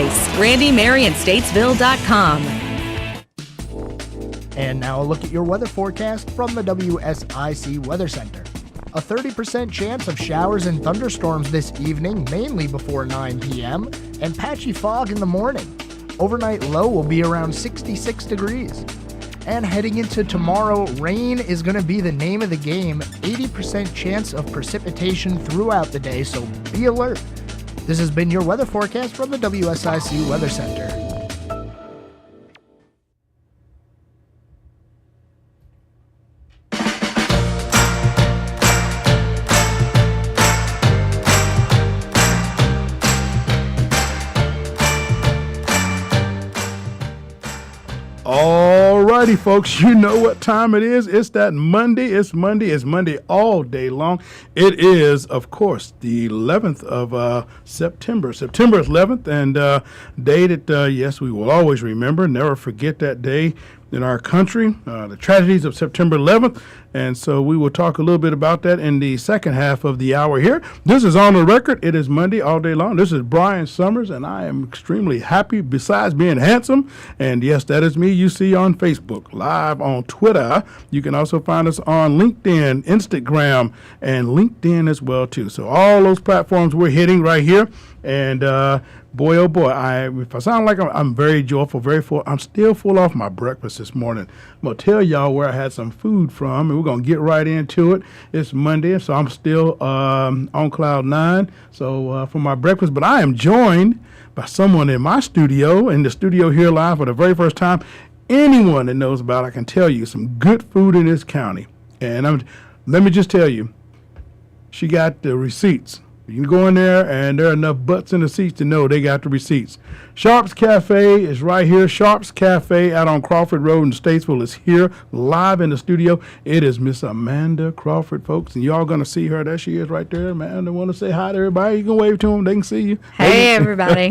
Rice, Randy, Mary, and Statesville.com. And now a look at your weather forecast from the WSIC Weather Center. A 30% chance of showers and thunderstorms this evening, mainly before 9 p.m., and patchy fog in the morning. Overnight low will be around 66 degrees. And heading into tomorrow, rain is going to be the name of the game. 80% chance of precipitation throughout the day, so be alert. This has been your weather forecast from the WSIC Weather Center. Alrighty, folks, you know what time it is. It's that Monday. It's Monday all day long. It is, of course, the 11th of September 11th, and day that, yes, we will always remember, never forget that day in our country, the tragedies of September 11th. And so we will talk a little bit about that in the second half of the hour here. This is On the Record. It is Monday all day long. This is Brian Summers, and I am extremely happy besides being handsome. And yes, that is me you see on Facebook, live on Twitter. You can also find us on LinkedIn, Instagram, and LinkedIn as well, too. So all those platforms we're hitting right here. And boy, oh boy, if I sound like I'm very joyful, very full, I'm still full off my breakfast this morning. I'm going to tell y'all where I had some food from, and we're going to get right into it. It's Monday, so I'm still on cloud nine for my breakfast. But I am joined by someone in my studio, in the studio here live for the very first time. Anyone that knows about it, I can tell you some good food in this county. And let me just tell you, she got the receipts. You can go in there, and there are enough butts in the seats to know they got the receipts. Sharps Cafe is right here. Sharps Cafe out on Crawford Road in Statesville is here, live in the studio. It is Miss Amanda Crawford, folks, and y'all going to see her. There she is right there. Amanda, want to say hi to everybody? You can wave to them. They can see you. Hey, everybody.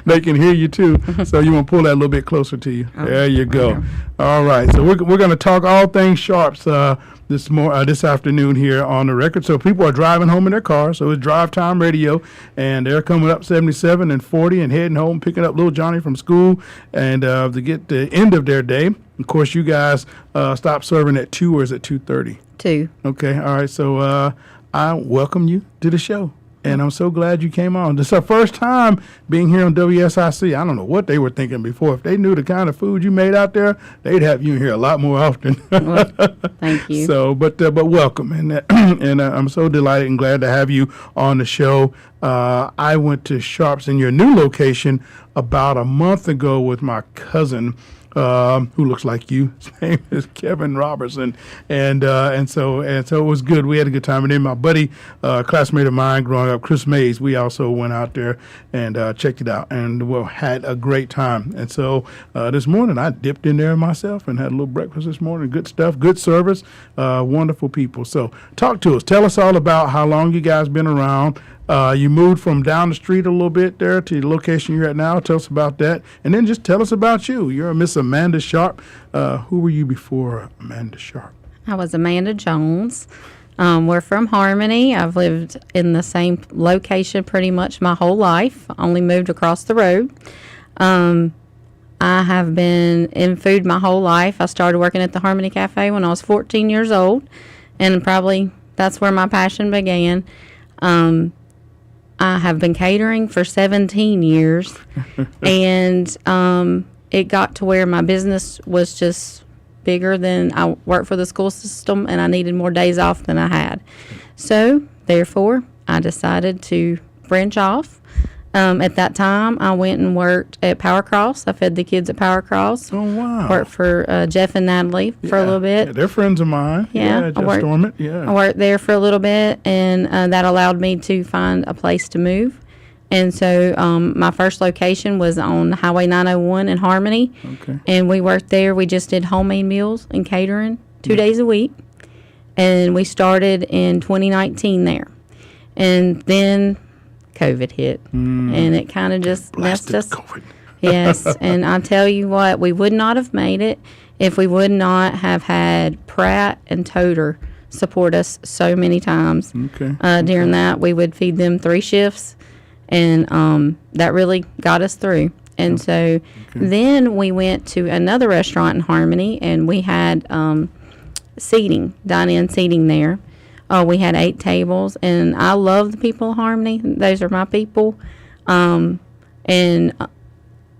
They can hear you, too. So you want to pull that a little bit closer to you. There you go. Okay. All right. So we're going to talk all things Sharps this afternoon here on the record. So people are driving home in their cars, so it's drive time radio, and they're coming up 77 and 40 and heading home, picking up little Johnny from school, and to get the end of their day. Of course, you guys stop serving at 2, or is it 2:30? 2. Okay, all right. So I welcome you to the show. And I'm so glad you came on. This is our first time being here on WSIC. I don't know what they were thinking before. If they knew the kind of food you made out there, they'd have you in here a lot more often. Well, thank you. So, but welcome, and I'm so delighted and glad to have you on the show. I went to Sharps in your new location about a month ago with my cousin, who looks like you. His name is Kevin Robertson, and so it was good. We had a good time. And then my buddy, classmate of mine growing up, Chris Mays, we also went out there and checked it out, and had a great time. And so this morning I dipped in there myself and had a little breakfast this morning. Good stuff, good service, wonderful people. So talk to us. Tell us all about how long you guys been around. You moved from down the street a little bit there to the location you're at now. Tell us about that. And then just tell us about you. You're Miss Amanda Sharp. Who were you before Amanda Sharp? I was Amanda Jones. We're from Harmony. I've lived in the same location pretty much my whole life. Only moved across the road. I have been in food my whole life. I started working at the Harmony Cafe when I was 14 years old, and probably that's where my passion began. I have been catering for 17 years, and it got to where my business was just bigger than I worked for the school system, and I needed more days off than I had. So, therefore, I decided to branch off. At that time, I went and worked at Power Cross. I fed the kids at Power Cross. Oh, wow. Worked for Jeff and Natalie for a little bit. Yeah, they're friends of mine. Yeah, Jeff Stormont. Yeah. I worked there for a little bit, and that allowed me to find a place to move. And so my first location was on Highway 901 in Harmony. Okay. And we worked there. We just did homemade meals and catering 2 days a week. And we started in 2019 there. And then COVID hit, and it kind of just messed us. COVID. Yes, and I tell you what, we would not have made it if we would not have had Pratt and Toter support us so many times. Okay. During that, we would feed them 3 shifts, and that really got us through. And so then we went to another restaurant in Harmony, and we had seating, dine-in seating there. We had 8 tables, and I love the people of Harmony. Those are my people. And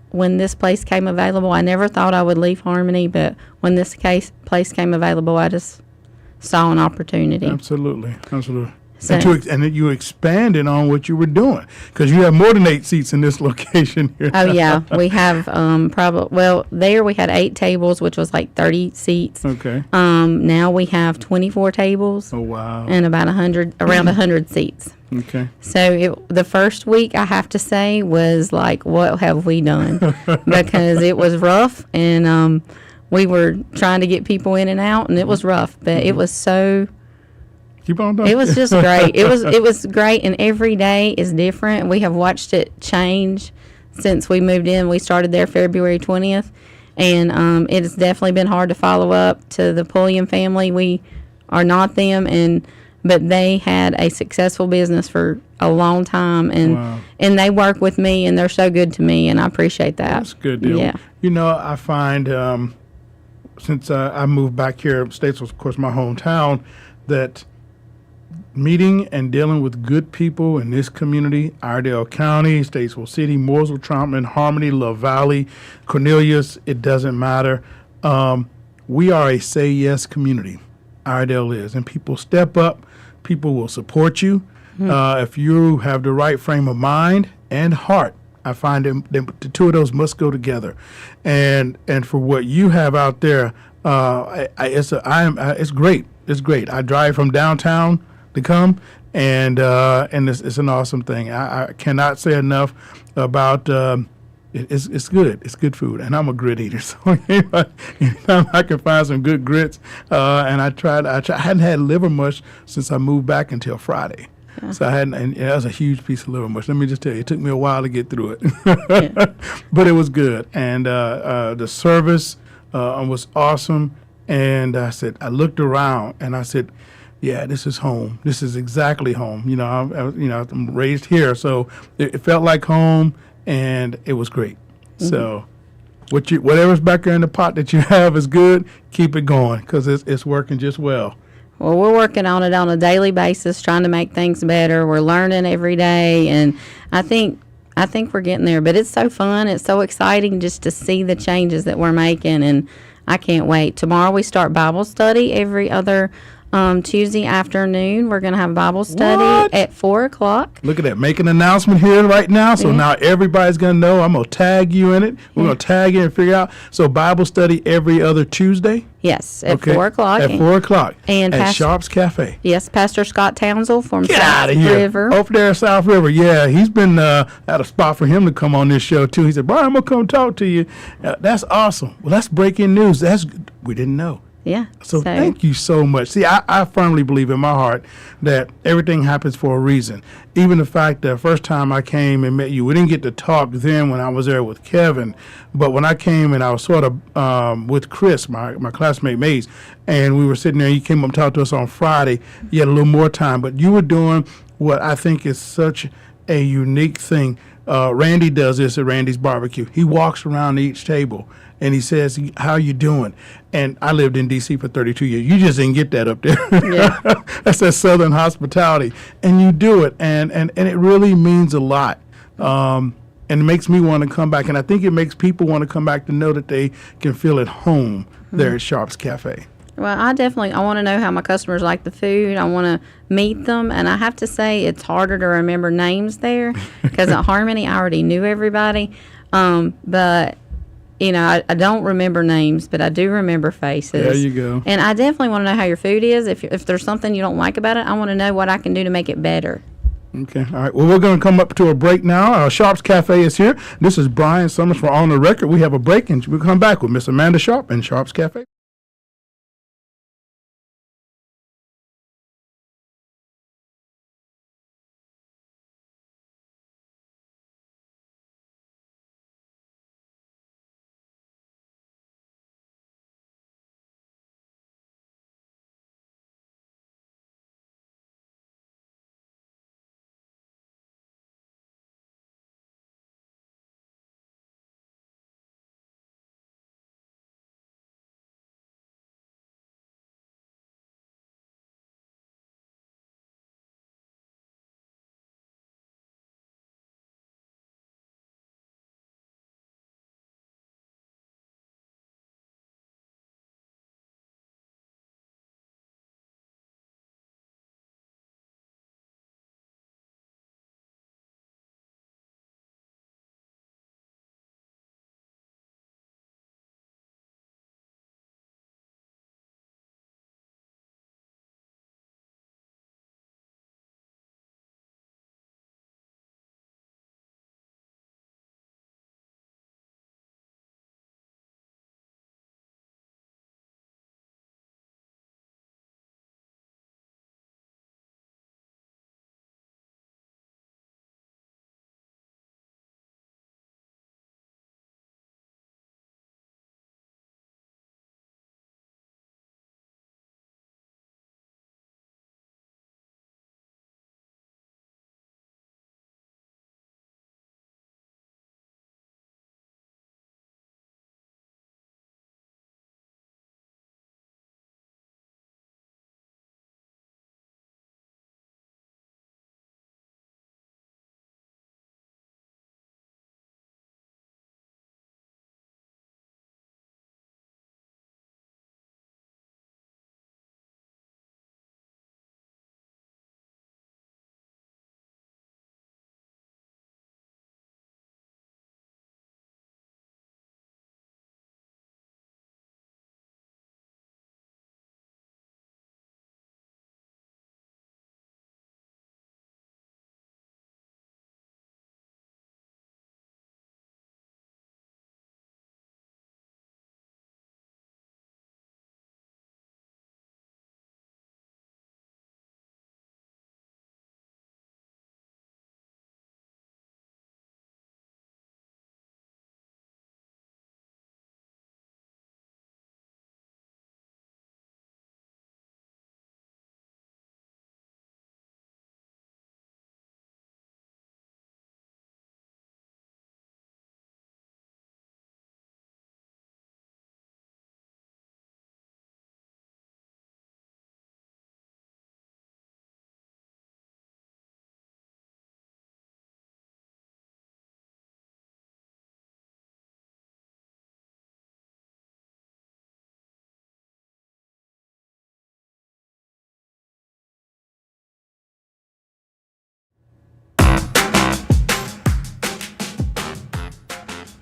when this place came available, I never thought I would leave Harmony, but when this place came available, I just saw an opportunity. Absolutely. So- And then you expanded on what you were doing, because you have more than 8 seats in this location here. Oh yeah, we have there we had 8 tables, which was like 30 seats. Okay. Now we have 24 tables. Oh, wow. And about around 100 seats. Okay. So the first week, I have to say, was like, what have we done? Because it was rough, and we were trying to get people in and out, and it was rough, but it was so. Keep on talking. It was just great. It was great, and every day is different. We have watched it change since we moved in. We started there February 20th, and it has definitely been hard to follow up to the Pulliam family. We are not them, but they had a successful business for a long time, and Wow. and they work with me, and they're so good to me, and I appreciate that. That's a good deal. Yeah. You know, I find since I moved back here, States was, of course, my hometown, that meeting and dealing with good people in this community, Iredell County, Statesville City, Mooresville, Troutman, Harmony, Love Valley, Cornelius, it doesn't matter. We are a say yes community. Iredell is. And people step up. People will support you. If you have the right frame of mind and heart, I find the two of those must go together. And for what you have out there, it's great. It's great. I drive from downtown to come, and it's an awesome thing. I cannot say enough about it's good. It's good food, and I'm a grit eater. So anytime I can find some good grits, and I hadn't had liver mush since I moved back until Friday. Yeah. So I hadn't, and that was a huge piece of liver mush. Let me just tell you, it took me a while to get through it, yeah. But it was good, and the service was awesome. And I looked around, and I said, yeah, this is home. This is exactly home. You know, I'm raised here, so it felt like home, and it was great. Mm-hmm. So, whatever's back there in the pot that you have is good. Keep it going, because it's working just well. Well, we're working on it on a daily basis, trying to make things better. We're learning every day, and I think we're getting there. But it's so fun. It's so exciting just to see the changes that we're making, and I can't wait. Tomorrow we start Bible study every other Tuesday afternoon. We're going to have Bible study at 4:00. Look at that. Make an announcement here right now. So now everybody's going to know. I'm going to tag you in it. We're going to tag you and figure out. So Bible study every other Tuesday? Yes, at 4:00. At 4:00. And at Sharps Cafe. Yes, Pastor Scott Townsell from Get South out of here. River. Over there at South River. Yeah, he's been at a spot for him to come on this show, too. He said, Brian, I'm going to come talk to you. That's awesome. Well, that's breaking news. We didn't know. Yeah. So thank you so much. See, I firmly believe in my heart that everything happens for a reason. Even the fact that first time I came and met you, we didn't get to talk then when I was there with Kevin, but when I came and I was sort of with Chris, my classmate Mays, and we were sitting there, you came up and talked to us on Friday. You had a little more time, but you were doing what I think is such a unique thing. Randy does this at Randy's Barbecue. He walks around each table and he says, how you doing? And I lived in D.C. for 32 years. You just didn't get that up there. Yeah. That's that Southern hospitality. And you do it, and it really means a lot. And it makes me want to come back. And I think it makes people want to come back to know that they can feel at home there at Sharps Cafe. Well, I want to know how my customers like the food. I want to meet them. And I have to say it's harder to remember names there because at Harmony, I already knew everybody. But you know, I don't remember names, but I do remember faces. There you go. And I definitely want to know how your food is. If there's something you don't like about it, I want to know what I can do to make it better. Okay. All right. Well, we're going to come up to a break now. Sharps Cafe is here. This is Brian Summers for On the Record. We have a break, and we'll come back with Miss Amanda Sharp and Sharps Cafe.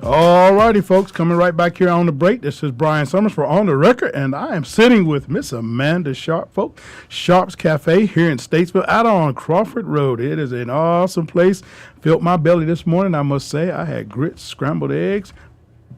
All righty, folks, coming right back here on the break. This is Brian Summers for On the Record, and I am sitting with Miss Amanda Sharp, folks. Sharp's Cafe here in Statesville, out on Crawford Road. It is an awesome place. Filled my belly this morning, I must say. I had grits, scrambled eggs,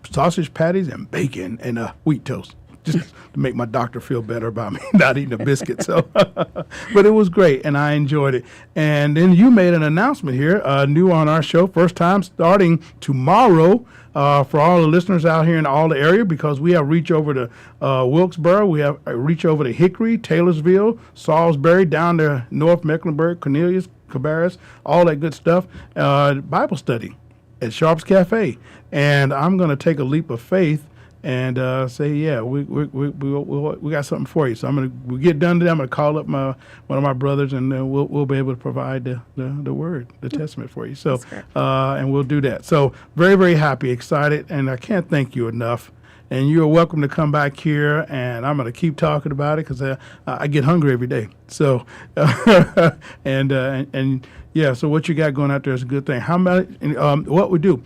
sausage patties, and bacon, and wheat toast. Just to make my doctor feel better about me not eating a biscuit. So, but it was great, and I enjoyed it. And then you made an announcement here, new on our show, first time starting tomorrow for all the listeners out here in all the area, because we have reach over to Wilkesboro, we have reach over to Hickory, Taylorsville, Salisbury, down to North Mecklenburg, Cornelius, Cabarrus, all that good stuff. Bible study at Sharp's Cafe, and I'm going to take a leap of faith and say, yeah, we got something for you. So we'll get done today. I'm gonna call up one of my brothers, and we'll be able to provide the word, the testament for you. So and we'll do that. So very, very happy, excited, and I can't thank you enough. And you're welcome to come back here, and I'm gonna keep talking about it because I get hungry every day. So and yeah, so what you got going out there is a good thing. How many? What we do?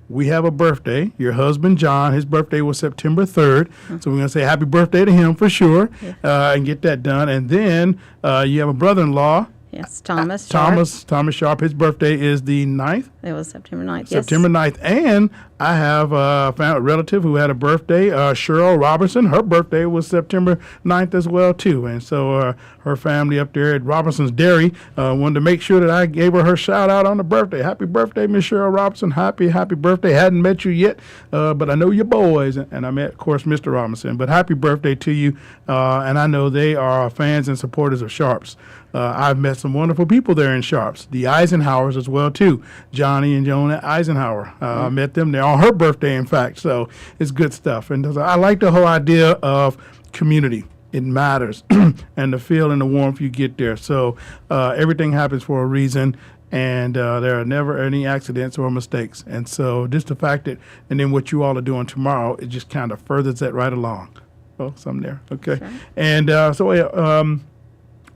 We have a birthday. Your husband, John, his birthday was September 3rd. So we're going to say happy birthday to him for sure and get that done. And then you have a brother-in-law. Yes, Thomas Sharp. Thomas Sharp. His birthday is the 9th. It was September 9th, September 9th. And I have a relative who had a birthday, Cheryl Robinson. Her birthday was September 9th as well, too. And so her family up there at Robinson's Dairy wanted to make sure that I gave her shout out on the birthday. Happy birthday, Miss Cheryl Robinson. Happy birthday. Hadn't met you yet, but I know your boys. And I met, of course, Mr. Robinson. But happy birthday to you. And I know they are fans and supporters of Sharps. I've met some wonderful people there in Sharps, the Eisenhowers as well, too. Johnny and Jonah Eisenhower. I met them there on her birthday, in fact. So it's good stuff. And I like the whole idea of community. It matters. And the feel and the warmth you get there. So everything happens for a reason. And there are never any accidents or mistakes. And so just the fact that, and then what you all are doing tomorrow, it just kind of furthers that right along. Oh, something there. Okay. Sure. And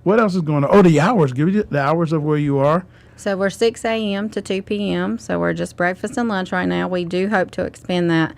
what else is going on? Oh, the hours. Give you the hours of where you are. So we're 6 a.m. to 2 p.m. So we're just breakfast and lunch right now. We do hope to expand that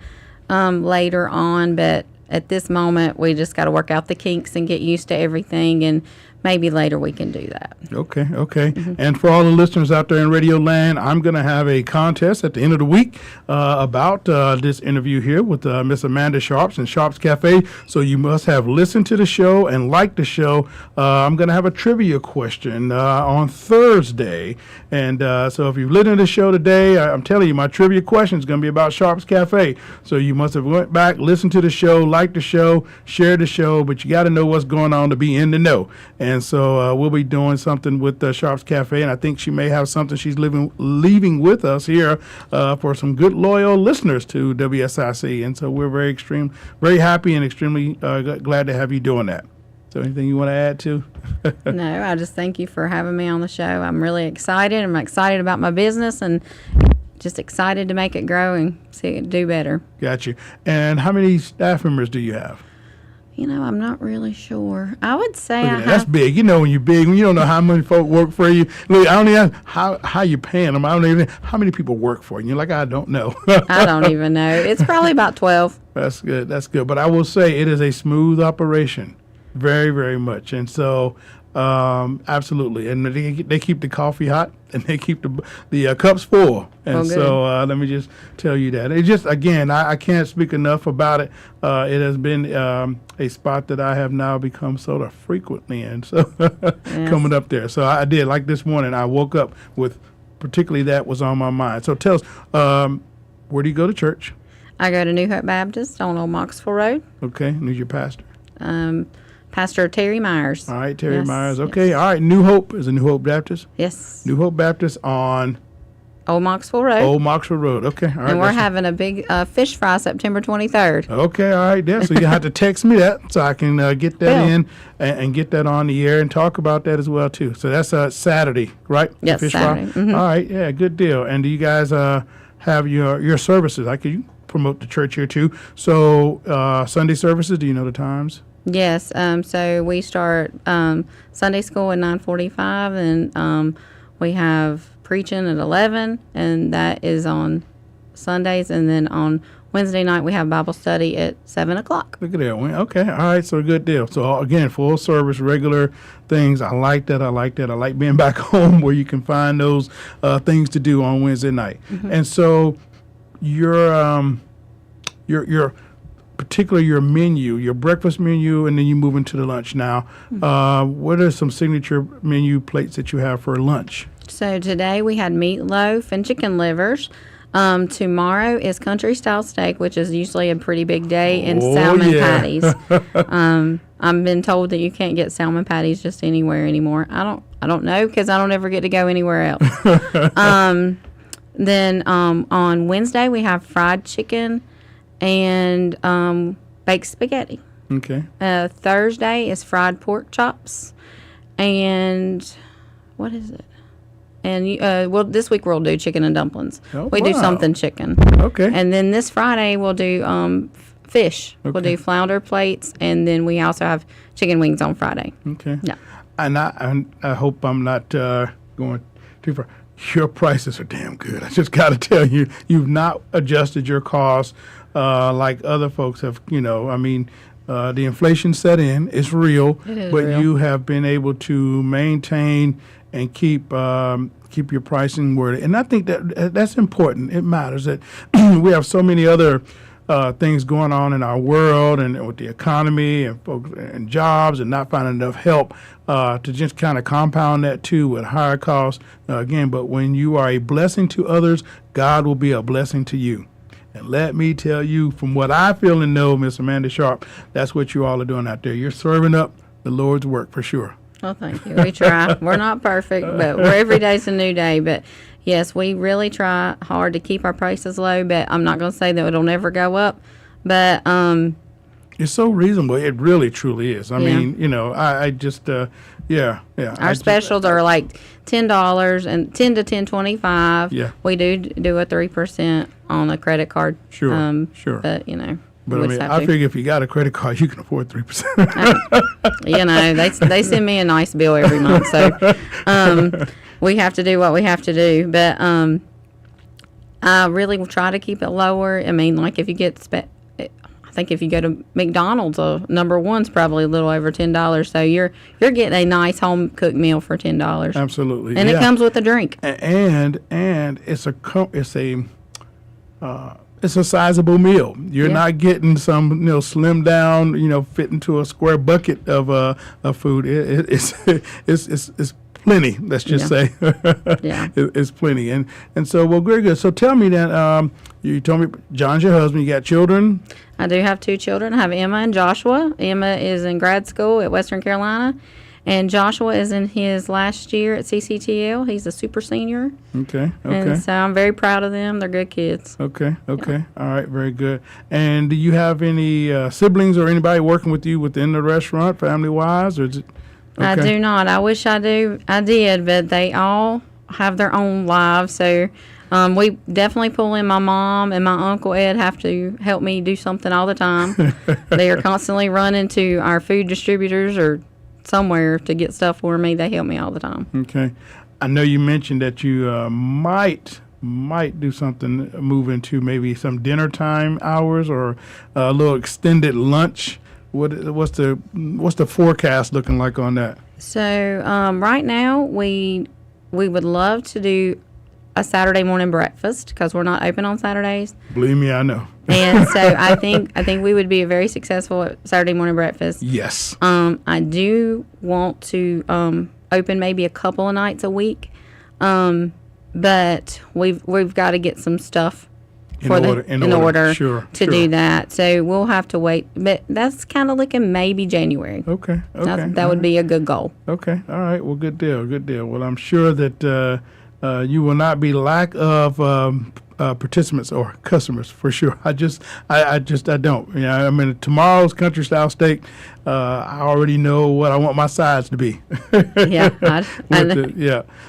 later on, but at this moment, we just got to work out the kinks and get used to everything, and maybe later we can do that. Okay. Mm-hmm. And for all the listeners out there in Radio Land, I'm going to have a contest at the end of the week about this interview here with Miss Amanda Sharps and Sharps Cafe. So you must have listened to the show and liked the show. I'm going to have a trivia question on Thursday. And so if you've listened to the show today, I'm telling you, my trivia question is going to be about Sharps Cafe. So you must have went back, listened to the show, liked the show, shared the show, but you got to know what's going on to be in the know. And so we'll be doing something with Sharps Cafe, and I think she may have something she's leaving with us here for some good, loyal listeners to WSIC. And so we're very happy and extremely glad to have you doing that. So anything you want to add to? No, I just thank you for having me on the show. I'm really excited. I'm excited about my business and just excited to make it grow and see it do better. Got you. And how many staff members do you have? You know, I'm not really sure. I would say that's big. You know, when you're big, when you don't know how many folk work for you. Look, I don't even know how you paying them. I don't even know how many people work for you. You're like, I don't know. I don't even know. It's probably about 12. That's good. But I will say it is a smooth operation, very, very much. And so, absolutely. And they keep the coffee hot and they keep the cups full. And so let me just tell you that. It just, again, I can't speak enough about it. It has been a spot that I have now become sort of frequently in. So coming up there. So I did, like this morning, I woke up with particularly that was on my mind. So tell us, where do you go to church? I go to New Hope Baptist on Old Moxville Road. Okay. And who's your pastor? Pastor Terry Myers. All right, Terry Myers. Okay, yes. All right. New Hope is a New Hope Baptist? Yes. New Hope Baptist on? Old Moxville Road. Old Moxville Road. Okay, all right. And we're having a big fish fry September 23rd. Okay, all right. There. So you have to text me that so I can get that in and get that on the air and talk about that as well, too. So that's Saturday, right? Yes, fish Saturday. Fry? Mm-hmm. All right, yeah, good deal. And do you guys have your services? I could promote the church here, too. So Sunday services, do you know the times? Yes, so we start Sunday school at 9:45, and we have preaching at 11, and that is on Sundays, and then on Wednesday night we have Bible study at 7:00. Look at that. Okay. All right. So good deal. So again, full service, regular things. I like that. I like being back home where you can find those things to do on Wednesday night. And so your particularly your menu, your breakfast menu, and then you move into the lunch now. What are some signature menu plates that you have for lunch? So today we had meatloaf and chicken livers. Tomorrow is country style steak, which is usually a pretty big day, and salmon patties. I've been told that you can't get salmon patties just anywhere anymore. I don't know, because I don't ever get to go anywhere else. Then on Wednesday we have fried chicken and baked spaghetti. Okay. Thursday is fried pork chops, and what is it? And well, this week we'll do chicken and dumplings. Oh, we do wow. something chicken. Okay. And then this Friday we'll do fish. We'll Okay. do flounder plates, and then we also have chicken wings on Friday. Okay. Yeah. And I hope I'm not going too far. Your prices are damn good. I just got to tell you, you've not adjusted your costs like other folks have. I mean, the inflation set in. It's real. It is but real. you have been able to maintain and keep your pricing where, and I think that's important. It matters that we have so many other things going on in our world and with the economy and folks and jobs and not finding enough help to just kind of compound that too with higher costs again. But when you are a blessing to others, God will be a blessing to you. And let me tell you, from what I feel and know, Miss Amanda Sharp, that's what you all are doing out there. You're serving up the Lord's work for sure. Well, thank you. We try. We're not perfect, but every day's a new day. But yes, we really try hard to keep our prices low. But I'm not going to say that it'll never go up. But it's so reasonable. It really, truly is. I mean, I just, yeah. Our specials are like $10 and $10 to $10.25. Yeah. We do a 3% on a credit card. Sure, sure. But But I we mean, just have I to. figure if you got a credit card, you can afford 3%. They send me a nice bill every month, so we have to do what we have to do. But I really will try to keep it lower. I mean, like if you get, I think if you go to McDonald's, number one's probably a little over $10. So you're getting a nice home cooked meal for $10. Absolutely, and yeah. it comes with a drink. And it's a sizable meal. You're not getting some slim down fit into a square bucket of food. It's plenty. Let's just say it's plenty. And so very good. So tell me then. You told me John's your husband. You got children? I do have two children. I have Emma and Joshua. Emma is in grad school at Western Carolina, and Joshua is in his last year at CCTL. He's a super senior. Okay. And so I'm very proud of them. They're good kids. Okay. All right. Very good. And do you have any siblings or anybody working with you within the restaurant, family-wise, or is it? Okay. I do not. I wish I did, but they all have their own lives. So we definitely pull in my mom and my Uncle Ed have to help me do something all the time. They are constantly running to our food distributors or somewhere to get stuff for me. They help me all the time. Okay. I know you mentioned that you might do something, move into maybe some dinner time hours or a little extended lunch. What's the forecast looking like on that? So right now we would love to do a Saturday morning breakfast because we're not open on Saturdays. Believe me, I know. And so I think we would be very successful at Saturday morning breakfast. Yes. I do want to open maybe a couple of nights a week, but we've got to get some stuff in order sure. do that. So we'll have to wait, but that's kind of looking maybe January. Okay. That would be a good goal. Okay. All right. Well, good deal. Well, I'm sure that you will not be lack of participants or customers for sure. I don't. I mean, tomorrow's country style steak. I already know what I want my sides to be. Yeah.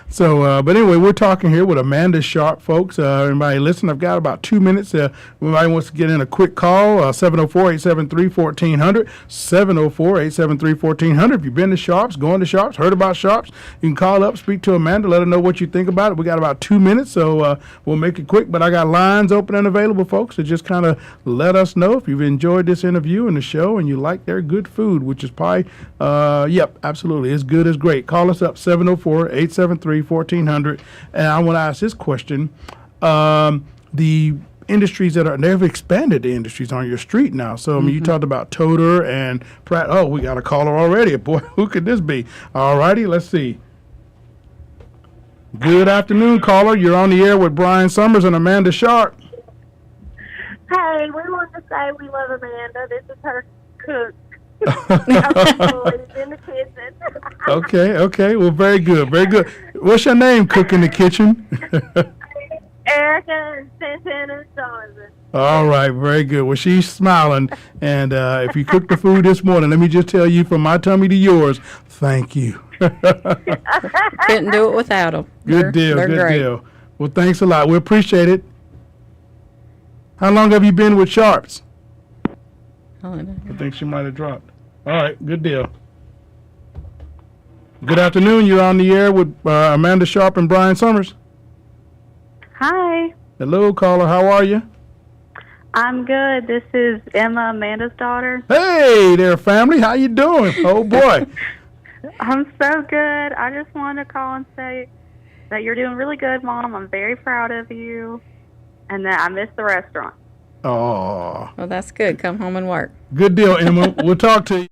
So, but anyway, we're talking here with Amanda Sharp, folks. Everybody listen, I've got about 2 minutes. Everybody wants to get in a quick call, 704-873-1400, 704-873-1400. If you've been to Sharps, going to Sharps, heard about Sharps, you can call up, speak to Amanda, let her know what you think about it. We got about 2 minutes, so we'll make it quick. But but I got lines open and available, folks, to just kind of let us know if you've enjoyed this interview and the show and you like their good food, which is probably, yep, absolutely. It's good as great. Call us up, 704-873-1400. And I want to ask this question. The industries they've expanded the industries on your street now. So, I mean, you talked about Toter and Pratt. Oh, we got a caller already. Boy, who could this be? All righty, let's see. Good afternoon, caller. You're on the air with Brian Summers and Amanda Sharp. Hey, we want to say we love Amanda. This is her cook. Always in the kitchen. Okay. Well, very good, very good. What's your name, cook in the kitchen? Erica and Santana Johnson. All right, very good. Well, she's smiling. And if you cooked the food this morning, let me just tell you from my tummy to yours, thank you. Couldn't do it without them. Good deal, They're good great. deal. Well, thanks a lot. We appreciate it. How long have you been with Sharps? Oh, I think she might have dropped. All right, good deal. Good afternoon. You're on the air with Amanda Sharp and Brian Summers. Hi, Hello, caller. How are you? I'm good. This is Emma, Amanda's daughter. Hey there, family. How you doing? Oh, boy. I'm so good. I just wanted to call and say that you're doing really good, Mom. I'm very proud of you, and that I miss the restaurant. Oh, Well, that's good. Come home and work. good deal, Emma. We'll talk to you.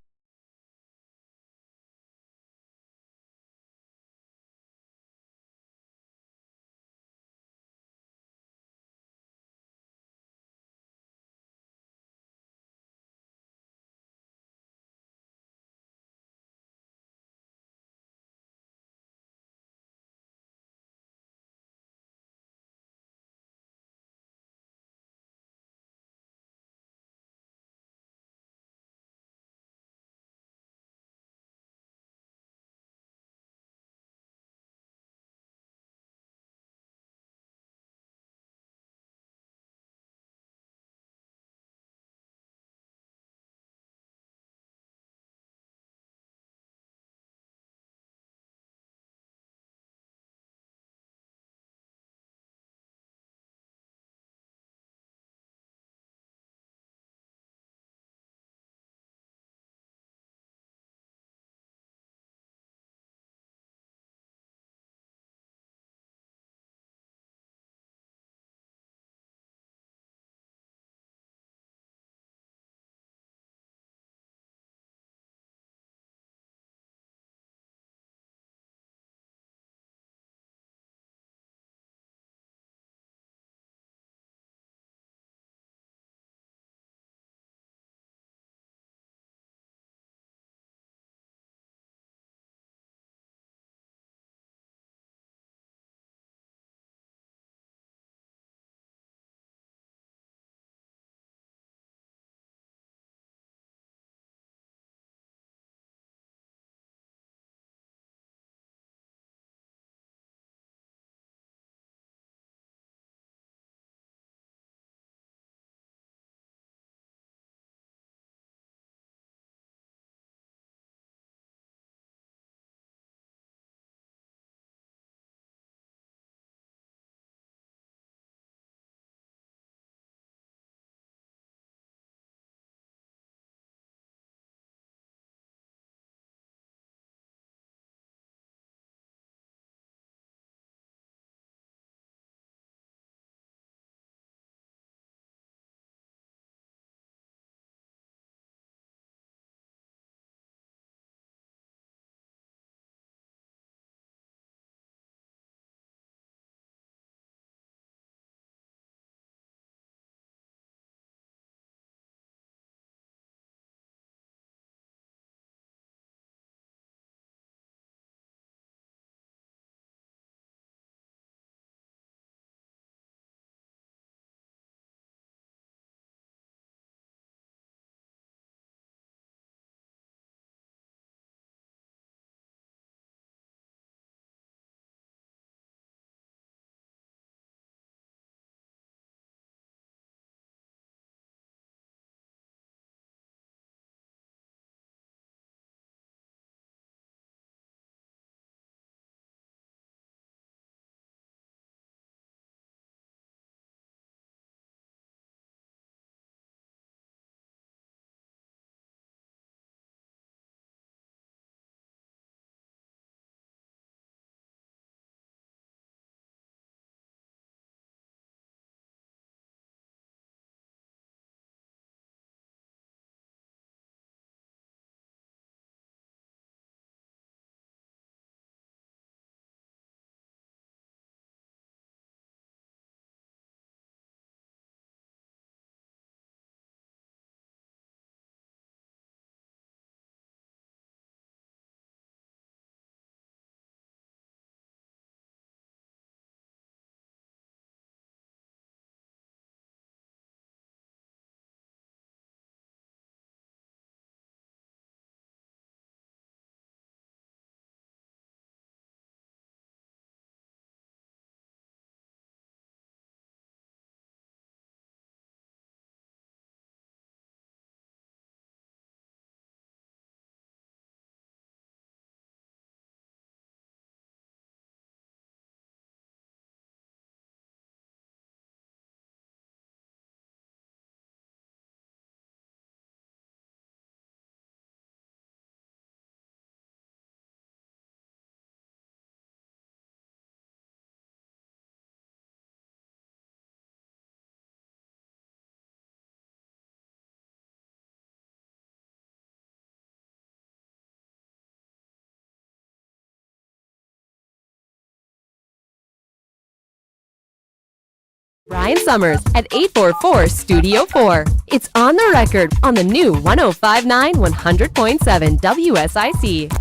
Brian Summers at 844 Studio 4. It's On the Record on the new 1059 100.7 WSIC.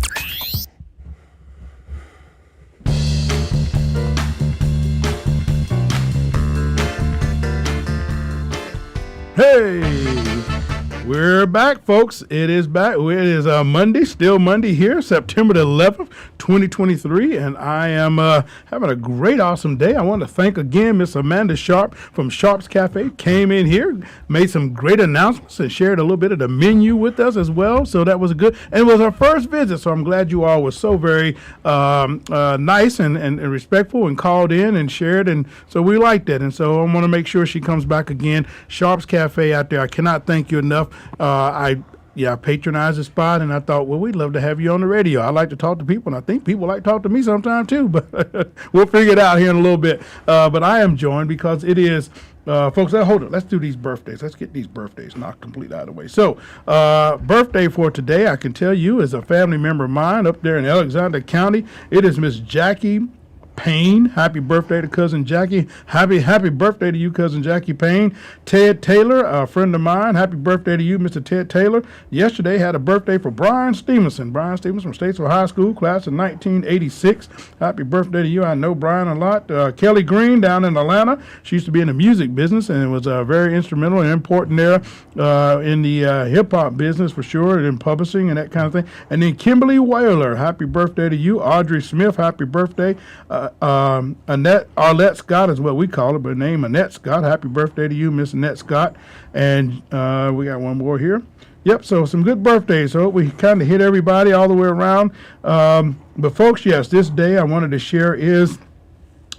Hey, we're back, folks. It is back. It is Monday, still Monday here, September the 11th, 2023, and I am having a great, awesome day. I want to thank again Miss Amanda Sharp from Sharp's Cafe. Came in here, made some great announcements, and shared a little bit of the menu with us as well. So that was good, and it was our first visit. So I'm glad you all were so very nice and respectful, and called in and shared, and so we liked that. And so I want to make sure she comes back again. Sharp's Cafe out there. I cannot thank you enough. I patronized the spot, and I thought, well, we'd love to have you on the radio. I like to talk to people, and I think people like to talk to me sometimes too, but we'll figure it out here in a little bit. But I am joined because it is, folks, hold on. Let's do these birthdays. Let's get these birthdays knocked completely out of the way. So, birthday for today, I can tell you, is a family member of mine up there in Alexander County. It is Miss Jackie Payne. Happy birthday to Cousin Jackie. Happy birthday to you, Cousin Jackie Payne. Ted Taylor, a friend of mine. Happy birthday to you, Mr. Ted Taylor. Yesterday had a birthday for Brian Stevenson. Brian Stevenson from Statesville High School, class of 1986. Happy birthday to you. I know Brian a lot. Kelly Green down in Atlanta. She used to be in the music business and was very instrumental and important there in the hip-hop business for sure, and in publishing and that kind of thing. And then Kimberly Whaler. Happy birthday to you. Audrey Smith. Happy birthday. Arlette Scott is what we call her, but her name Annette Scott. Happy birthday to you, Miss Annette Scott. And we got one more here. Yep, so some good birthdays. So we kind of hit everybody all the way around. But folks, yes, this day I wanted to share is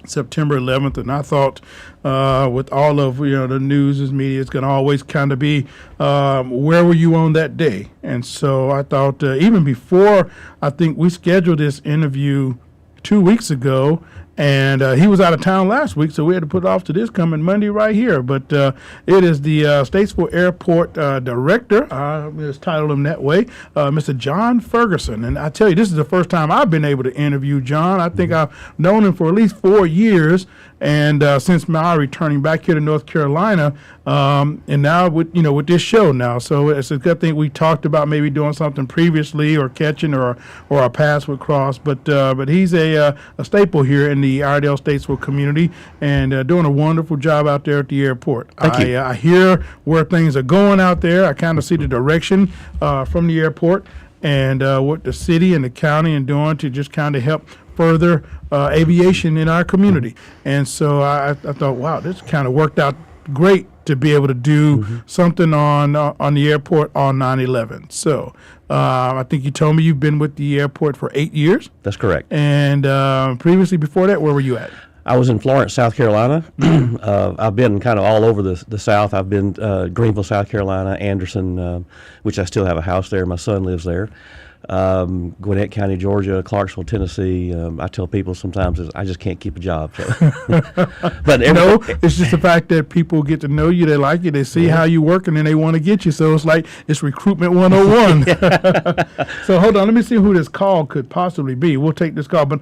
September 11th, and I thought with all of the news and media, it's going to always kind of be where were you on that day? And so I thought even before I think we scheduled this interview 2 weeks ago, and he was out of town last week, so we had to put it off to this coming Monday right here. But it is the Statesville Airport Director, let's title him that way, Mr. John Ferguson. And I tell you, this is the first time I've been able to interview John. I think I've known him for at least 4 years, and since my returning back here to North Carolina, and now with this show now. So it's a good thing we talked about maybe doing something previously, or catching, or our paths would cross. But he's a staple here in the Iredell Statesville community, and doing a wonderful job out there at the airport. I hear where things are going out there. I kind of see the direction from the airport, and what the city and the county are doing to just kind of help further aviation in our community. And so I thought, wow, this kind of worked out great to be able to do something on the airport on 9/11. So I think you told me you've been with the airport for 8 years. That's correct. And previously, before that, where were you at? I was in Florence, South Carolina. I've been kind of all over the South. I've been Greenville, South Carolina, Anderson, which I still have a house there. My son lives there. Gwinnett County, Georgia, Clarksville, Tennessee. I tell people sometimes I just can't keep a job. So. But it's just the fact that people get to know you, they like you, they see how you work, and then they want to get you. So it's like it's recruitment 101. So hold on, let me see who this call could possibly be. We'll take this call. But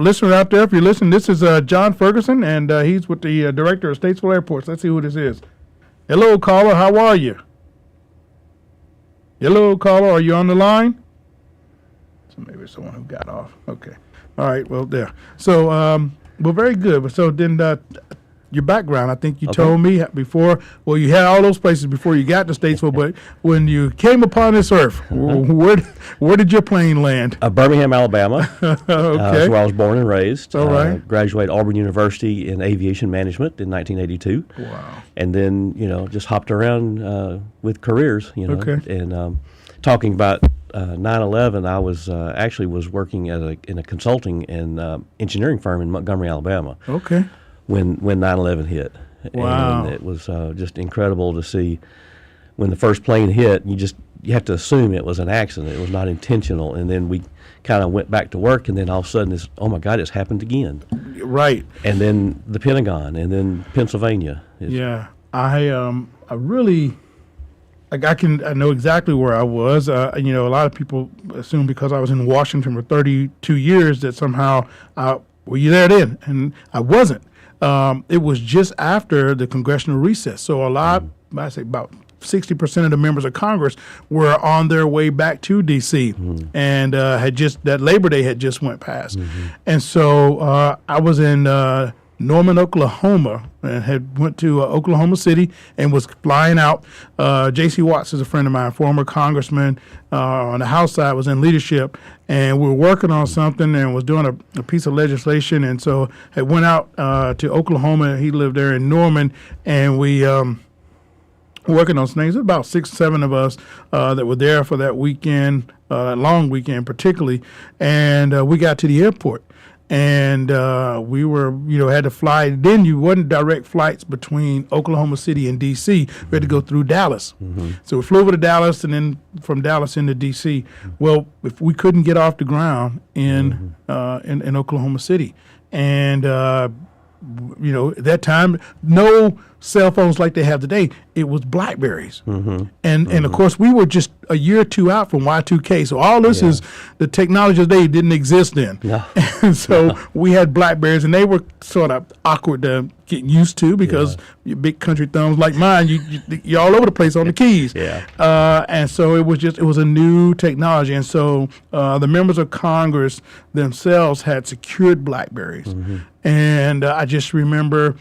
listener out there, if you're listening, this is John Ferguson, and he's with the director of Statesville Airports. Let's see who this is. Hello, caller. How are you? Hello, caller. Are you on the line? Maybe it's someone who got off. Okay. All right. Well, there. So, well, very good. So then your background, I think you told me before, well, you had all those places before you got to Statesville, but when you came upon this earth, where did your plane land? Birmingham, Alabama. Okay. That's where I was born and raised. All right. Graduated Auburn University in aviation management in 1982. Wow. And then, just hopped around with careers, Okay. And talking about 9/11, I was actually working in a consulting and engineering firm in Montgomery, Alabama. Okay. When 9/11 hit. Wow. And it was just incredible to see when the first plane hit. You have to assume it was an accident. It was not intentional. And then we kind of went back to work, and then all of a sudden oh my God, it's happened again. Right. And then the Pentagon, and then Pennsylvania. Yeah. I really. I know exactly where I was. A lot of people assume because I was in Washington for 32 years that somehow, were you there then? And I wasn't. it was just after the congressional recess. So a lot, I say about 60% of the members of Congress were on their way back to D.C. And that Labor Day had just went past. And so I was in Norman, Oklahoma, and had went to Oklahoma City and was flying out. J.C. Watts is a friend of mine, former congressman on the House side, was in leadership, and we were working on something and was doing a piece of legislation, and so I went out to Oklahoma. He lived there in Norman, and we working on some things. There's about 6, 7 of us that were there for that weekend, long weekend particularly, and we got to the airport. And we were, had to fly. Then you wasn't direct flights between Oklahoma City and D.C. We had to go through Dallas. So we flew over to Dallas and then from Dallas into D.C. Well, if we couldn't get off the ground in Oklahoma City, and at that time, no cell phones like they have today. It was Blackberries, and of course we were just a year or two out from Y2K. So all this is the technology they didn't exist then, and so we had Blackberries, and they were sort of awkward to get used to because your big country thumbs like mine, you're all over the place on the keys, and so it was a new technology, and so the members of Congress themselves had secured Blackberries, and I just remember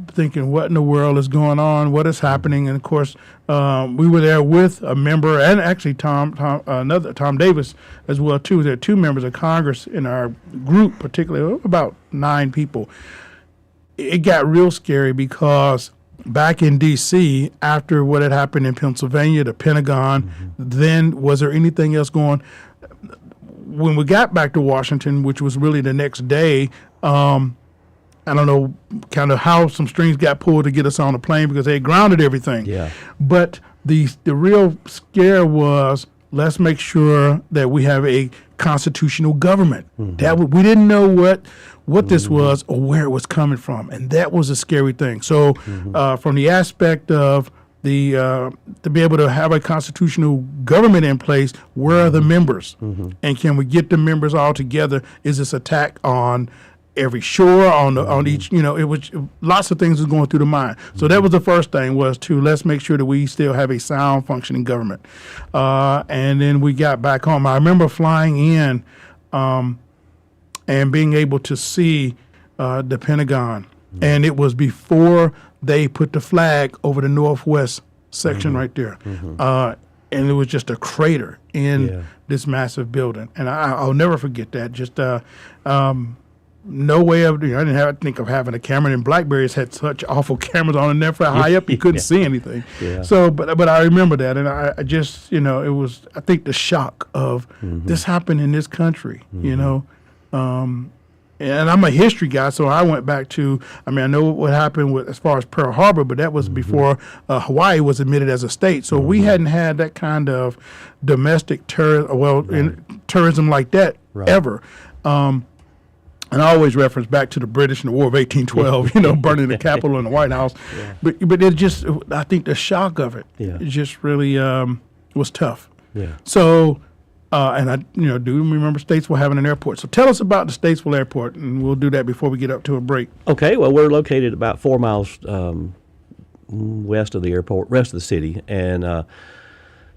thinking, what in the world is going on? What is happening? And of course, we were there with a member, and actually Tom Davis as well too. There are 2 members of Congress in our group, particularly about 9 people. It got real scary because back in D.C., after what had happened in Pennsylvania, the Pentagon, then was there anything else going? When we got back to Washington, which was really the next day, I don't know kind of how some strings got pulled to get us on the plane because they had grounded everything. Yeah. But the real scare was, let's make sure that we have a constitutional government. That we didn't know what this was or where it was coming from, and that was a scary thing. So from the aspect of the to be able to have a constitutional government in place, where are the members? And can we get the members all together? Is this attack on every shore on each, it was lots of things was going through the mind. So that was the first thing, was to let's make sure that we still have a sound functioning government. And then we got back home. I remember flying in and being able to see the Pentagon. And it was before they put the flag over the northwest section right there. And it was just a crater in this massive building. And I'll never forget that. Just no way of, I didn't think of having a camera, and Blackberries had such awful cameras on in there for high up you couldn't see anything. So, but I remember that, and I just, it was, I think the shock of this happened in this country, and I'm a history guy, so I went back to, I know what happened with as far as Pearl Harbor, but that was before Hawaii was admitted as a state. So we hadn't had that kind of domestic tourism like that ever. And I always reference back to the British in the War of 1812, burning the Capitol and the White House. But it just, I think the shock of it, it just really was tough. So, and I, do remember Statesville having an airport. So tell us about the Statesville Airport, and we'll do that before we get up to a break. Okay, well, we're located about 4 miles west of the airport, west of the city, and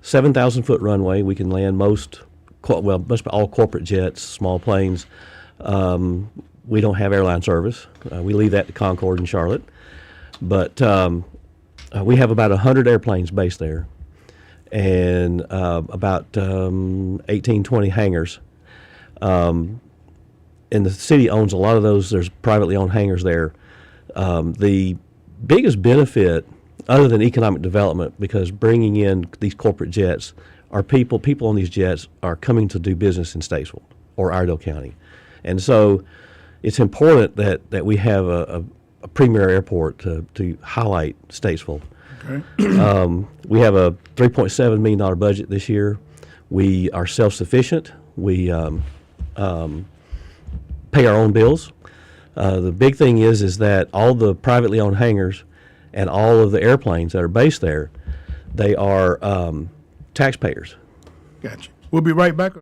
7,000-foot runway. We can land most all corporate jets, small planes. We don't have airline service. We leave that to Concord and Charlotte. But we have about 100 airplanes based there, and about 18, 20 hangars. And the city owns a lot of those. There's privately owned hangars there. The biggest benefit, other than economic development, because bringing in these corporate jets, are people on these jets are coming to do business in Statesville or Iredell County. And so it's important that we have a premier airport to highlight Statesville. Okay. We have a $3.7 million budget this year. We are self-sufficient. We pay our own bills. The big thing is that all the privately owned hangars and all of the airplanes that are based there, they are taxpayers. Gotcha. We'll be right back.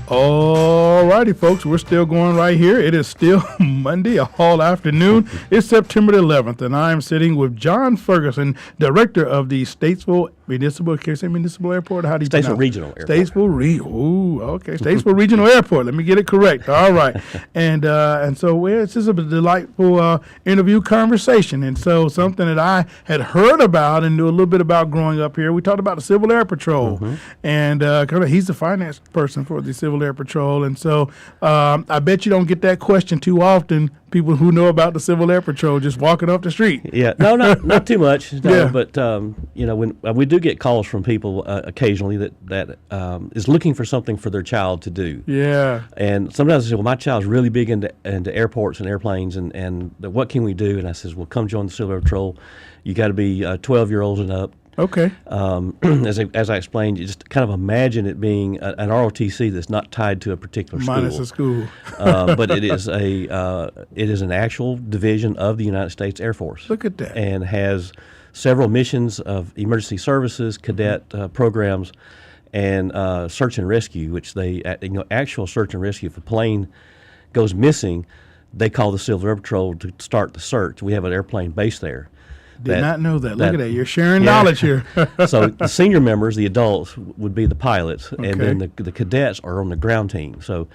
All righty, folks, we're still going right here. It is still Monday, all afternoon. It's September the 11th, and I am sitting with John Ferguson, director of the Statesville Municipal, can you say Municipal Airport? How do you Statesville pronounce it? Regional Airport. Statesville Regional Airport. Let me get it correct. All right. And so it's just a delightful interview conversation. And so something that I had heard about and knew a little bit about growing up here, we talked about the Civil Air Patrol. And he's the finance person for the Civil Air Patrol. And so I bet you don't get that question too often, people who know about the Civil Air Patrol just walking up the street. Yeah, no, not too much. No, Yeah. But when we do get calls from people occasionally that is looking for something for their child to do. Yeah. And sometimes they say, well, my child's really big into airports and airplanes, and what can we do? And I says, well, come join the Civil Air Patrol. You got to be 12-year-olds and up. Okay. As I explained, you just kind of imagine it being an ROTC that's not tied to a particular school. Minus a school. But it is an actual division of the United States Air Force. Look at that. And has several missions of emergency services, cadet programs, and search and rescue, which they actual search and rescue. If a plane goes missing, they call the Civil Air Patrol to start the search. We have an airplane based there. Did not know that. Look at that. You're sharing knowledge here. So the senior members, the adults, would be the pilots, and then the cadets are on the ground team. So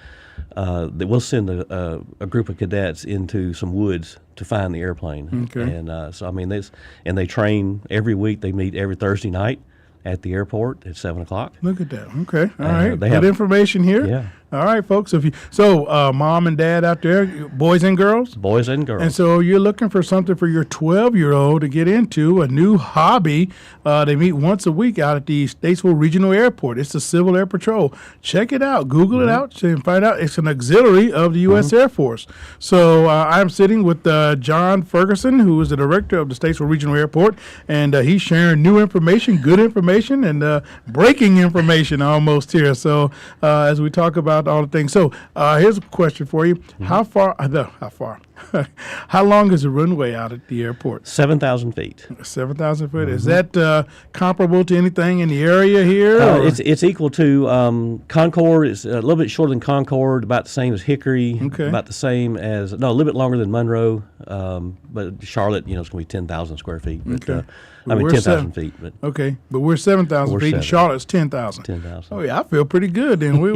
we'll send a group of cadets into some woods to find the airplane. Okay. And they train every week. They meet every Thursday night at the airport at 7:00. Look at that. Okay. All right. they Good have- information here. Yeah. All right, folks. So mom and dad out there, boys and girls? Boys and girls. And so you're looking for something for your 12-year-old to get into, a new hobby. They meet once a week out at the Statesville Regional Airport. It's the Civil Air Patrol. Check it out. Google it out and find out. It's an auxiliary of the U.S. Air Force. So I'm sitting with John Ferguson, who is the director of the Statesville Regional Airport, and he's sharing new information, good information, and breaking information almost here. So as we talk about all the things. So here's a question for you. How far? How long is the runway out at the airport? 7,000 feet. 7,000 feet. Is that comparable to anything in the area here? or- It's equal to Concord. It's a little bit shorter than Concord, about the same as Hickory, Okay. about the same as, a little bit longer than Monroe, but Charlotte, it's going to be 10,000 square feet. But, Okay. We're 10,000 feet, but Okay, but we're 7,000 We're feet, and 7. Charlotte's 10,000. 10,000. Oh yeah, I feel pretty good. Then we're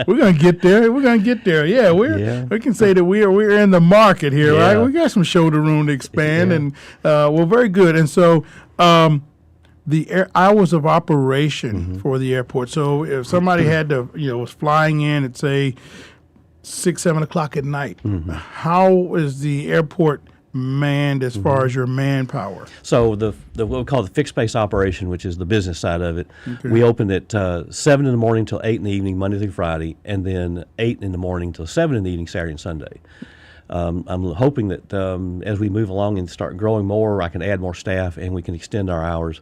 gonna get there. We're gonna get there. Yeah, we can say that we're in the market here, Yeah. right? We got some shoulder room to expand, Yeah. and we're very good. And so the hours of operation for the airport. So if somebody had to, was flying in at say 6, 7 o'clock at night, how is the airport manned as far as your manpower? So the what we call the fixed base operation, which is the business side of it, we open at 7 in the morning till 8 in the evening, Monday through Friday, and then 8 in the morning till 7 in the evening, Saturday and Sunday. I'm hoping that as we move along and start growing more, I can add more staff and we can extend our hours.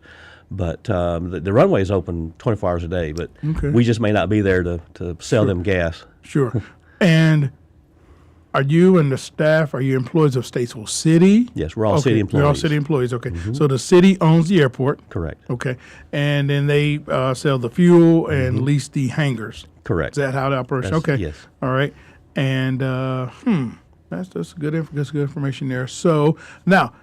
But the runway is open 24 hours a day, but we just may not be there to sell them gas. Sure. And are you and the staff, are you employees of Statesville City? Yes, we're all city employees. You're all city employees, okay. So the city owns the airport. Correct. Okay. And then they sell the fuel and lease the hangars. Correct. Is that how the operation? That's- Okay. yes. All right. And that's good. That's good information there. So now,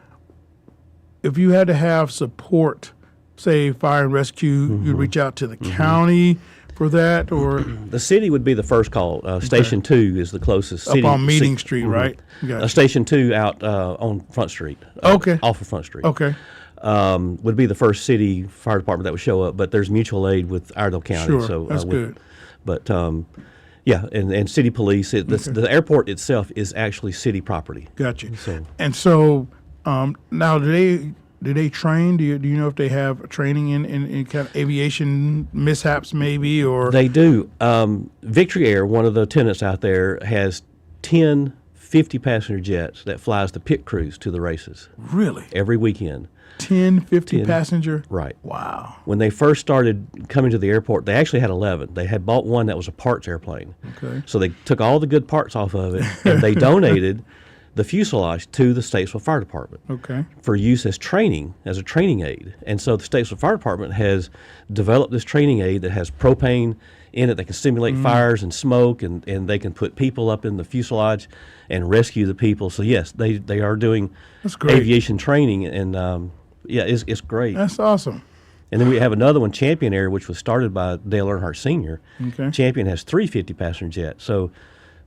if you had to have support, say fire and rescue, you'd reach out to the county for that, or The city would be the first call. Station 2 is the closest up city. on Meeting Street, right? Gotcha. Station 2 out on Front Street. Okay. Off of Front Street. Okay. Would be the first city fire department that would show up, but there's mutual aid with Iredell County. Sure, So, that's good. But yeah, and city police. The airport itself is actually city property. Gotcha. So- And so now, do they train? Do you know if they have training in kind of aviation mishaps, maybe, or They do. Victory Air, one of the tenants out there, has 10 50-passenger jets that flies the pit crews to the races really every weekend. 10, 50 10. passenger? Right. Wow. When they first started coming to the airport, they actually had 11. They had bought one that was a parts airplane. Okay. So they took all the good parts off of it, and they donated the fuselage to the Statesville Fire Department Okay. for use as training, as a training aid. And so the Statesville Fire Department has developed this training aid that has propane in it that can stimulate fires and smoke, and they can put people up in the fuselage and rescue the people. So yes, they are doing That's great. aviation training, and it's great. That's awesome. And then we have another one, Champion Air, which was started by Dale Earnhardt Sr. Okay. Champion has 3 50-passenger jets. So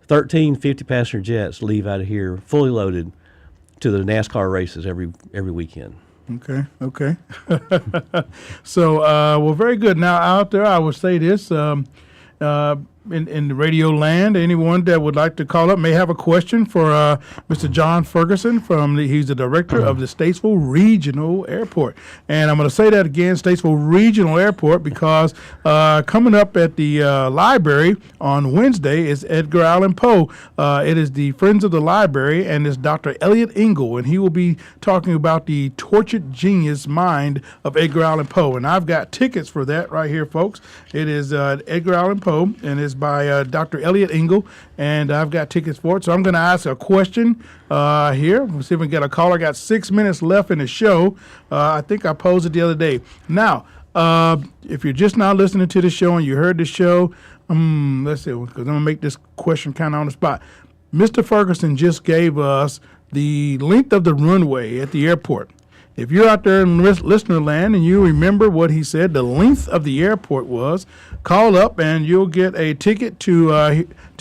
13 50-passenger jets leave out of here fully loaded to the NASCAR races every weekend. Okay. So, well, very good. Now, out there, I would say this. In the radio land, anyone that would like to call up may have a question for Mr. John Ferguson he's the director of the Statesville Regional Airport. And I'm going to say that again, Statesville Regional Airport, because coming up at the library on Wednesday is Edgar Allan Poe. It is the Friends of the Library, and it's Dr. Elliot Engel, and he will be talking about the tortured genius mind of Edgar Allan Poe. And I've got tickets for that right here, folks. It is Edgar Allan Poe, and it's by Dr. Elliot Engel, and I've got tickets for it. So I'm going to ask a question here. We'll see if we can get a caller. I got 6 minutes left in the show. I think I posed it the other day. Now, if you're just now listening to the show and you heard the show, let's see, because I'm going to make this question kind of on the spot. Mr. Ferguson just gave us the length of the runway at the airport. If you're out there in listener land and you remember what he said the length of the airport was, call up and you'll get a ticket to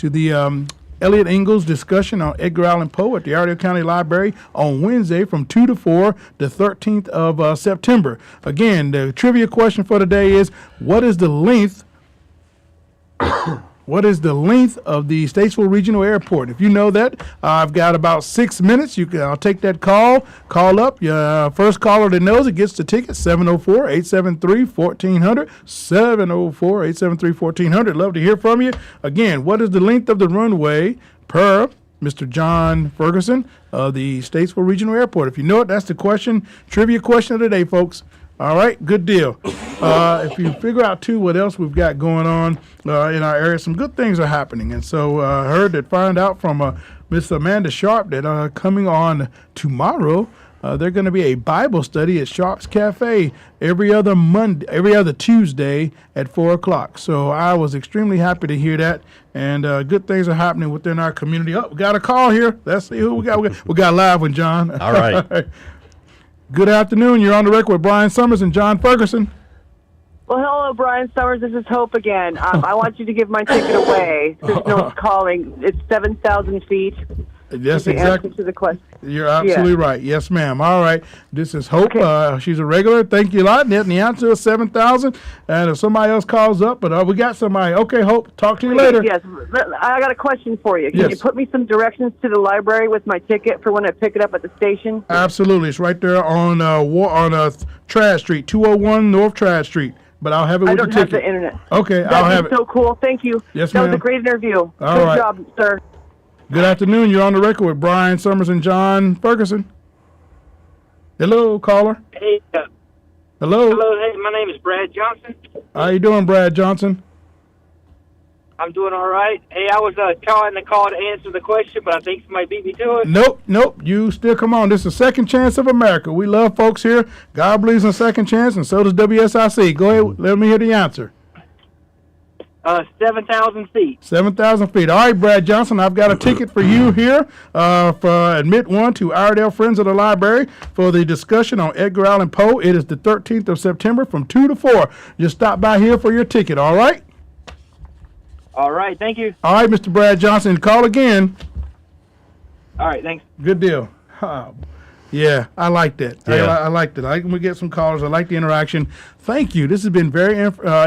the Elliot Engel's discussion on Edgar Allan Poe at the Iredell County Library on Wednesday from 2 to 4, the 13th of September. Again, the trivia question for today is, what is the length of the Statesville Regional Airport? If you know that, I've got about 6 minutes. I'll take that call. Call up. Your first caller that knows it gets the ticket, 704-873-1400, 704-873-1400. Love to hear from you. Again, what is the length of the runway per Mr. John Ferguson of the Statesville Regional Airport? If you know it, that's the question, trivia question of the day, folks. All right, good deal. If you figure out, too, what else we've got going on in our area, some good things are happening. And so I find out from Miss Amanda Sharp that coming on tomorrow, they're going to be a Bible study at Sharp's Cafe every other Tuesday at 4 o'clock. So I was extremely happy to hear that. And good things are happening within our community. Oh, we got a call here. Let's see who we got. We got a live one, John. All right. Good afternoon. You're on the record with Brian Summers and John Ferguson. Well, hello, Brian Summers. This is Hope again. I want you to give my ticket away. There's no calling. It's 7,000 feet. Yes, The exactly. answer to the question. You're absolutely right. Yes, ma'am. All right. This is Hope. Okay. She's a regular. Thank you a lot. And the answer is 7,000. And if somebody else calls up, but we got somebody. Okay, Hope. Talk to you later. Yes. I got a question for you. Can Yes. you put me some directions to the library with my ticket for when I pick it up at the station? Absolutely. It's right there on Trad Street, 201 North Trad Street. But I'll have it with I the don't have ticket. the internet. Okay, I'll have That'd be it. so cool. Thank you. Yes, That was ma'am. a great interview. All Good right. job, sir. Good afternoon. You're on the record with Brian Summers and John Ferguson. Hello, caller. Hey, Hello. hello. Hey, my name is Brad Johnson. How you doing, Brad Johnson? I'm doing all right. Hey, I was trying to call to answer the question, but I think somebody beat me to it. Nope. You still come on. This is Second Chance of America. We love folks here. God believes in second chance, and so does WSIC. Go ahead. Let me hear the answer. 7,000 feet. 7,000 feet. All right, Brad Johnson, I've got a ticket for you here for Admit One to Iredell Friends of the Library for the discussion on Edgar Allan Poe. It is the 13th of September from 2 to 4. Just stop by here for your ticket, all right? All right. Thank you. All right, Mr. Brad Johnson, call again. All right. Thanks. Good deal. Yeah, I like that. Yeah. I like that. I like when we get some callers. I like the interaction. Thank you. This has been very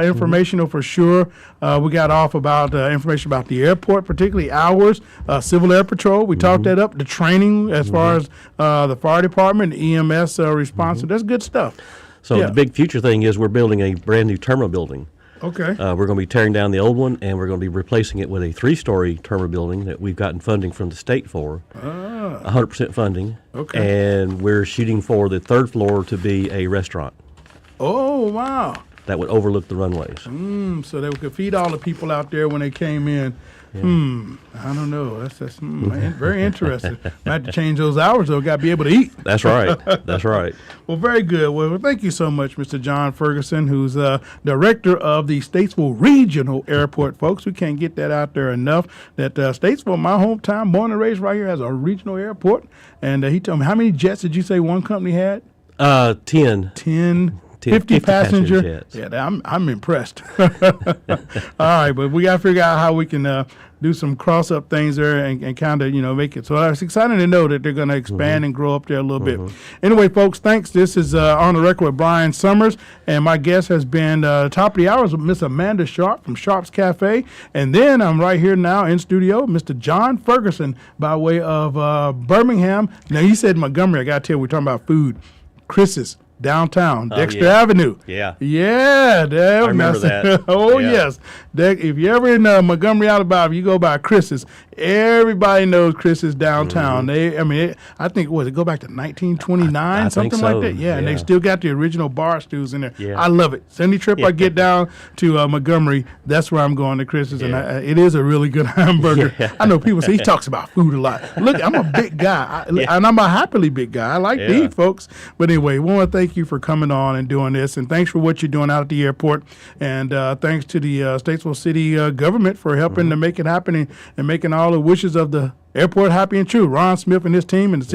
informational for sure. We got off about information about the airport, particularly hours, Civil Air Patrol. We talked that up. The training as far as the fire department, EMS response. So that's good stuff. So Yeah. the big future thing is we're building a brand new terminal building. Okay. We're going to be tearing down the old one, and we're going to be replacing it with a 3-story terminal building that we've gotten funding from the state for, 100% funding. Okay. And we're shooting for the 3rd floor to be a restaurant. Oh, wow. that would overlook the runways. So they could feed all the people out there when they came in. I don't know. That's very interesting. I have to change those hours, though. Got to be able to eat. That's right. That's right. Well, very good. Well, thank you so much, Mr. John Ferguson, who's director of the Statesville Regional Airport. Folks, we can't get that out there enough. That Statesville, my hometown, born and raised right here, has a regional airport. And he told me, how many jets did you say one company had? 10. 50 passenger jets. Yeah, I'm impressed. All right, but we got to figure out how we can do some cross up things there and kind of make it. So it's exciting to know that they're going to expand and grow up there a little bit. Anyway, folks, thanks. This is On the Record with Brian Summers, and my guest has been top of the hours with Miss Amanda Sharp from Sharp's Cafe, and then I'm right here now in studio, Mr. John Ferguson by way of Birmingham. Now you said Montgomery. I got to tell you, we're talking about food. Chris's. Downtown, Dexter Avenue. Yeah. Yeah. I remember that. Oh, Yeah. yes. If you're ever in Montgomery, Alabama, you go by Chris's. Everybody knows Chris's downtown. I think, it go back to 1929, I something think like so. that? Yeah, and they Yeah. still got the original bar stools in there. Yeah. I love it. So any trip I get down to Montgomery, that's where I'm going to Chris's, and it is a really good hamburger. Yeah. I know people say he talks about food a lot. Look, I'm a big guy, and I'm a happily big guy. I like to eat, folks. But anyway, we want to thank you for coming on and doing this, and thanks for what you're doing out at the airport, and thanks to the Statesville City government for helping to make it happen and making all the wishes of the airport happy and true. Ron Smith and his team and the